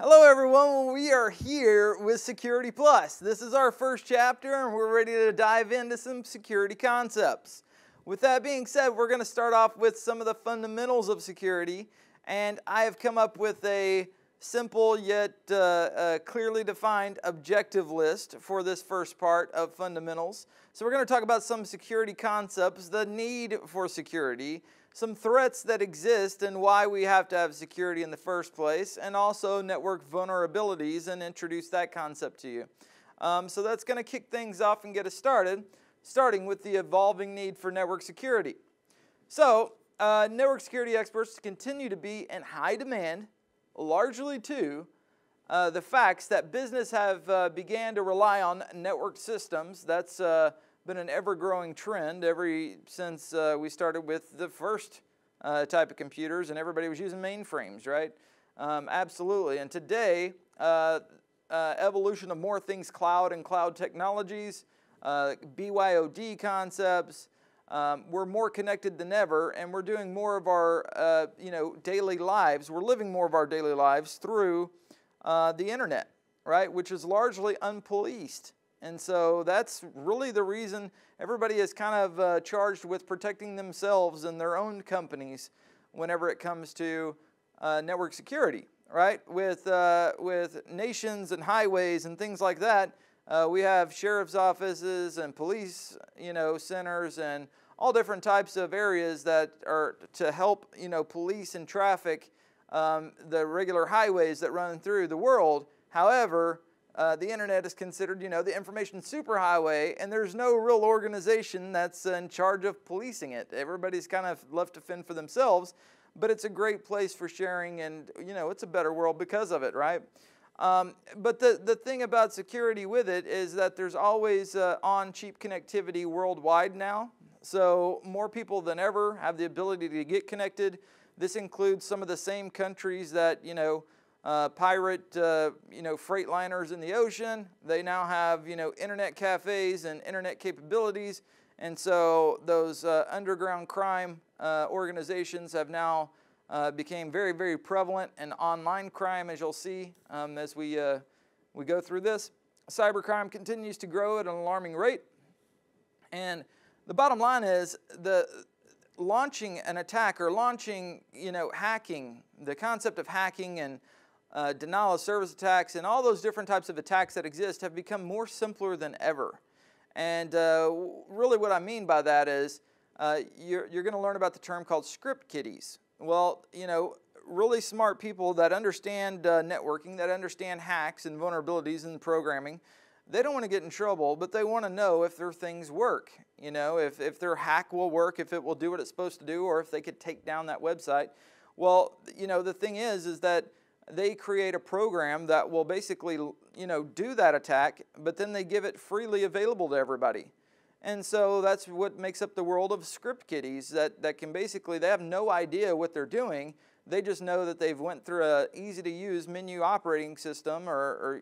Hello everyone, we are here with Security Plus. This is our first chapter and we're ready to dive into some security concepts. With that being said, we're going to start off with some of the fundamentals of security, and I have come up with a simple yet clearly defined objective list for this first part of fundamentals. So we're going to talk about some security concepts, the need for security, some threats that exist and why we have to have security in the first place, and also network vulnerabilities, and introduce that concept to you. So that's going to kick things off and get us started, starting with the evolving need for network security. So network security experts continue to be in high demand, largely to the facts that business have began to rely on network systems. That's been an ever-growing trend since we started with the first type of computers and everybody was using mainframes, right? Absolutely. And today, evolution of more things cloud and cloud technologies, BYOD concepts, we're more connected than ever, and we're doing more of our daily lives. We're living more of our daily lives through the internet, right? Which is largely unpoliced. And so that's really the reason everybody is kind of charged with protecting themselves and their own companies whenever it comes to network security, right? With nations and highways and things like that, we have sheriff's offices and police, centers and all different types of areas that are to help, police and traffic the regular highways that run through the world. However, the internet is considered, the information superhighway, and there's no real organization that's in charge of policing it. Everybody's kind of left to fend for themselves, but it's a great place for sharing, and it's a better world because of it, right? But the thing about security with it is that there's always on cheap connectivity worldwide now. So more people than ever have the ability to get connected. This includes some of the same countries that, pirate, freight liners in the ocean. They now have, internet cafes and internet capabilities. And so those underground crime organizations have now became very, very prevalent, and online crime, as you'll see as we go through this. Cybercrime continues to grow at an alarming rate. And the bottom line is launching an attack or launching, hacking, the concept of hacking and denial of service attacks and all those different types of attacks that exist have become more simpler than ever. And really what I mean by that is you're going to learn about the term called script kiddies. Well, really smart people that understand networking, that understand hacks and vulnerabilities in programming, they don't want to get in trouble, but they want to know if their things work. If their hack will work, if it will do what it's supposed to do, or if they could take down that website. Well, the thing is that they create a program that will basically, do that attack, but then they give it freely available to everybody. And so that's what makes up the world of script kiddies that can basically, they have no idea what they're doing. They just know that they've went through a easy to use menu operating system or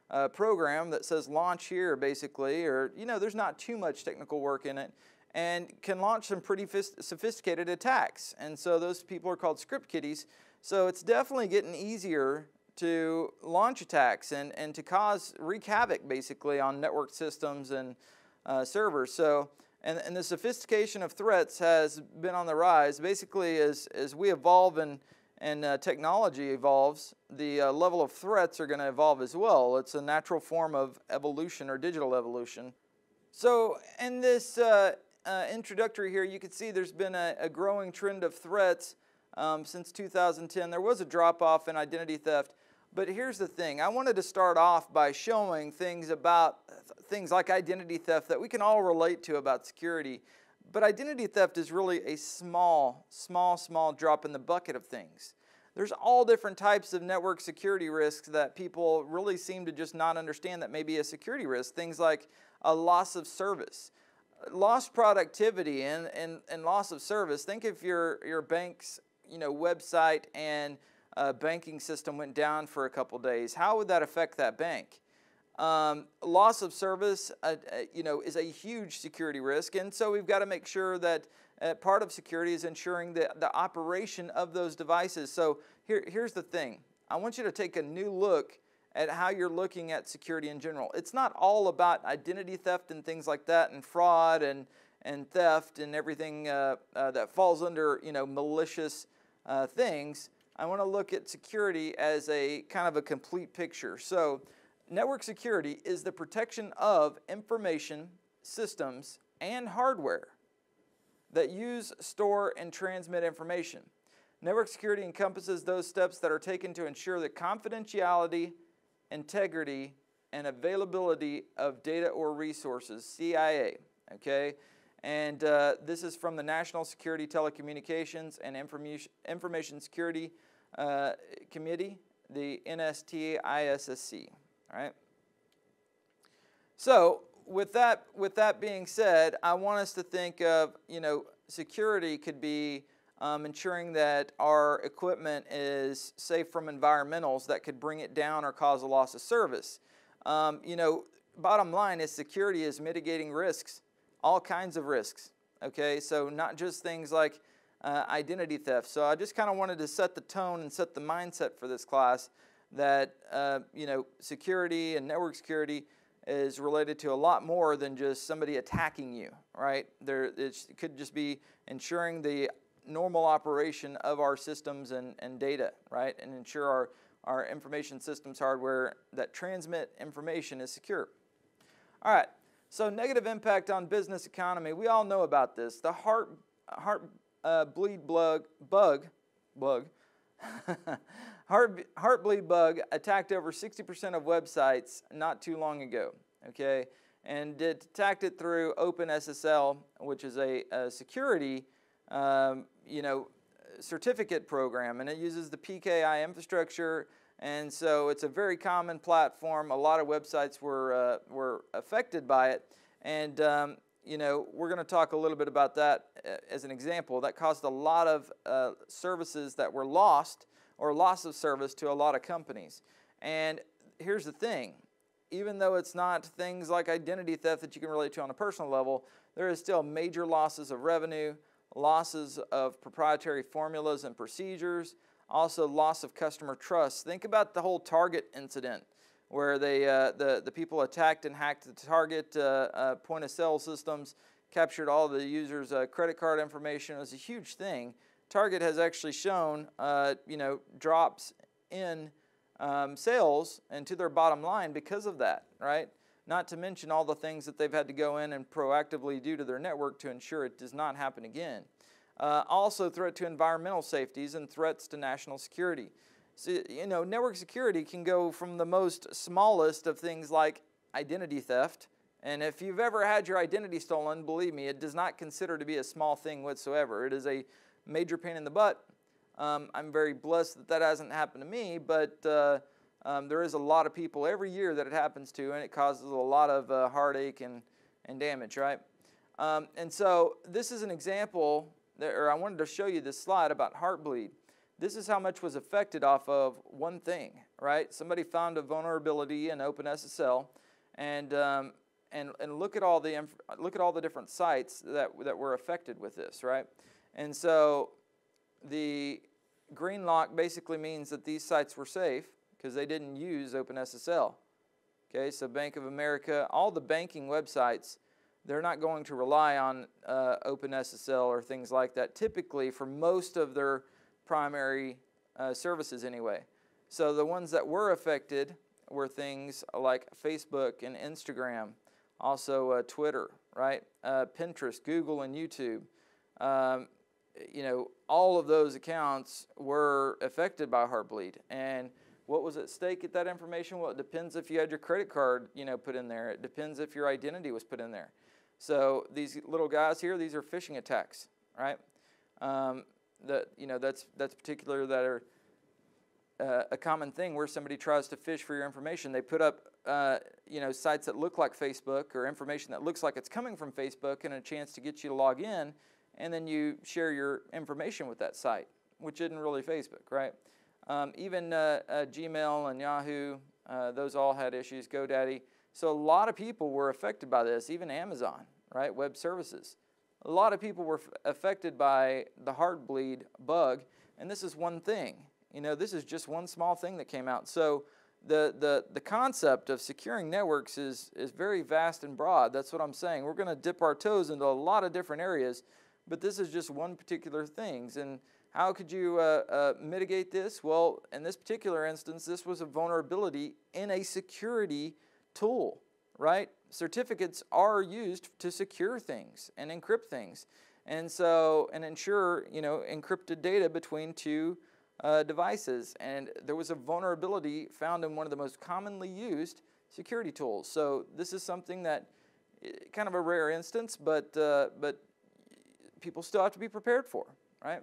a program that says launch here basically, or, there's not too much technical work in it, and can launch some pretty sophisticated attacks. And so those people are called script kiddies. So it's definitely getting easier to launch attacks and to wreak havoc basically on network systems and servers. So, and the sophistication of threats has been on the rise. Basically, as we evolve and technology evolves, the level of threats are going to evolve as well. It's a natural form of evolution or digital evolution. So in this introductory here, you can see there's been a growing trend of threats since 2010. There was a drop-off in identity theft. But here's the thing. I wanted to start off by showing things like identity theft that we can all relate to about security. But identity theft is really a small drop in the bucket of things. There's all different types of network security risks that people really seem to just not understand that may be a security risk. Things like a loss of service, lost productivity, and loss of service. Think if your bank's website and banking system went down for a couple days. How would that affect that bank? Loss of service, is a huge security risk, and so we've got to make sure that part of security is ensuring the operation of those devices. So here's the thing. I want you to take a new look at how you're looking at security in general. It's not all about identity theft and things like that, and fraud and theft and everything that falls under, malicious things. I want to look at security as a kind of a complete picture. So network security is the protection of information, systems, and hardware that use, store, and transmit information. Network security encompasses those steps that are taken to ensure the confidentiality, integrity, and availability of data or resources, CIA, okay? And this is from the National Security Telecommunications and Information Security Committee, the NSTISSC, all right? So with that being said, I want us to think of, security could be ensuring that our equipment is safe from environmentals that could bring it down or cause a loss of service. Bottom line is security is mitigating risks, all kinds of risks, okay? So not just things like identity theft. So I just kind of wanted to set the tone and set the mindset for this class that, security and network security is related to a lot more than just somebody attacking you, right? It could just be ensuring the normal operation of our systems and data, right? And ensure our information systems hardware that transmit information is secure. All right, so negative impact on business economy. We all know about this. The heartbleed bug Heartbleed bug attacked over 60% of websites not too long ago, okay? And it attacked it through OpenSSL, which is a security certificate program, and it uses the PKI infrastructure, and so it's a very common platform. A lot of websites were affected by it, and we're going to talk a little bit about that as an example. That caused a lot of services that were lost, or loss of service to a lot of companies. And here's the thing. Even though it's not things like identity theft that you can relate to on a personal level, there is still major losses of revenue, losses of proprietary formulas and procedures, also loss of customer trust. Think about the whole Target incident where the people attacked and hacked the Target point-of-sale systems, captured all the users' credit card information. It was a huge thing. Target has actually shown drops in sales and to their bottom line because of that, right? Not to mention all the things that they've had to go in and proactively do to their network to ensure it does not happen again. Also, threat to environmental safeties and threats to national security. So, network security can go from the most smallest of things like identity theft. And if you've ever had your identity stolen, believe me, it does not consider to be a small thing whatsoever. It is a major pain in the butt. I'm very blessed that that hasn't happened to me, but there is a lot of people every year that it happens to, and it causes a lot of heartache and damage, right? And so this is an example, I wanted to show you this slide about Heartbleed. This is how much was affected off of one thing, right? Somebody found a vulnerability in OpenSSL, and look at all the different sites that were affected with this, right? And so the green lock basically means that these sites were safe because they didn't use OpenSSL. Okay, so Bank of America, all the banking websites, they're not going to rely on OpenSSL or things like that, typically for most of their primary services anyway. So the ones that were affected were things like Facebook and Instagram, also Twitter, right? Pinterest, Google, and YouTube. All of those accounts were affected by Heartbleed. And what was at stake at that information? Well, it depends if you had your credit card, put in there. It depends if your identity was put in there. So these little guys here, these are phishing attacks, right? That's particular that are a common thing where somebody tries to fish for your information. They put up, sites that look like Facebook or information that looks like it's coming from Facebook and a chance to get you to log in, and then you share your information with that site, which isn't really Facebook, right? Even Gmail and Yahoo, those all had issues, GoDaddy. So a lot of people were affected by this, even Amazon, right, web services. A lot of people were affected by the Heartbleed bug, and this is one thing. You know, this is just one small thing that came out. So the concept of securing networks is very vast and broad. That's what I'm saying. We're going to dip our toes into a lot of different areas, but this is just one particular thing. And how could you mitigate this? Well, in this particular instance, this was a vulnerability in a security tool, right? Certificates are used to secure things and encrypt things, and ensure, you know, encrypted data between two devices. And there was a vulnerability found in one of the most commonly used security tools. So this is something that kind of a rare instance, but people still have to be prepared for, right?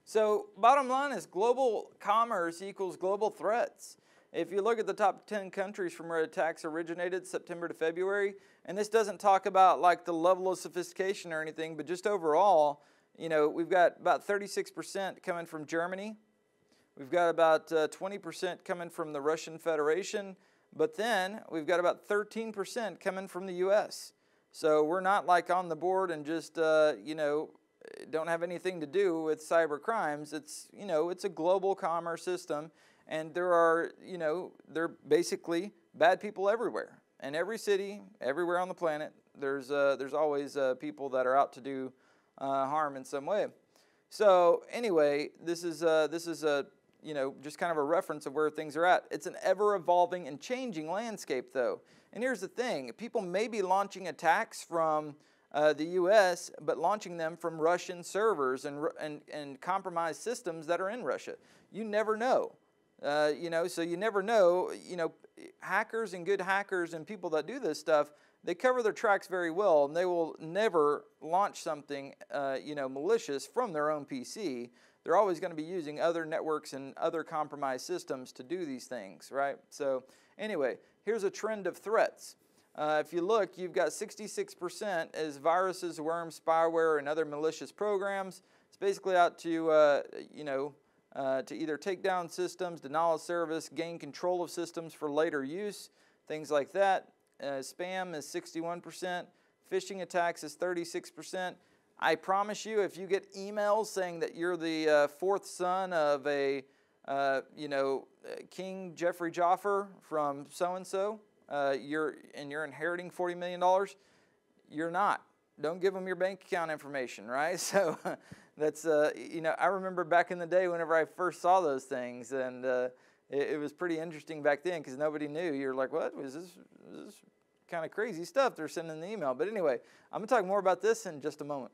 So bottom line is global commerce equals global threats. If you look at the top 10 countries from where attacks originated, September to February, and this doesn't talk about like the level of sophistication or anything, but just overall, you know, we've got about 36% coming from Germany. We've got about 20% coming from the Russian Federation, but then we've got about 13% coming from the U.S. So we're not like on the board and just, you know, don't have anything to do with cyber crimes. It's, you know, it's a global commerce system, and there are, you know, they're basically bad people everywhere. In every city, everywhere on the planet, there's always people that are out to do harm in some way. So anyway, this is a you know, just kind of a reference of where things are at. It's an ever-evolving and changing landscape, though. And here's the thing: people may be launching attacks from the U.S., but launching them from Russian servers and compromised systems that are in Russia. You never know. You know, so you never know. You know, hackers and good hackers and people that do this stuff, they cover their tracks very well, and they will never launch something, you know, malicious from their own PC. They're always going to be using other networks and other compromised systems to do these things, right? So anyway, here's a trend of threats. If you look, you've got 66% as viruses, worms, spyware, and other malicious programs. It's basically out to, you know, to either take down systems, deny service, gain control of systems for later use, things like that. Spam is 61%. Phishing attacks is 36%. I promise you, if you get emails saying that you're the fourth son of a, you know, King Jeffrey Joffer from so-and-so, you're inheriting $40 million, you're not. Don't give them your bank account information, right? So that's, you know, I remember back in the day whenever I first saw those things, and it was pretty interesting back then because nobody knew. You're like, what? Was this kind of crazy stuff they're sending in the email? But anyway, I'm going to talk more about this in just a moment.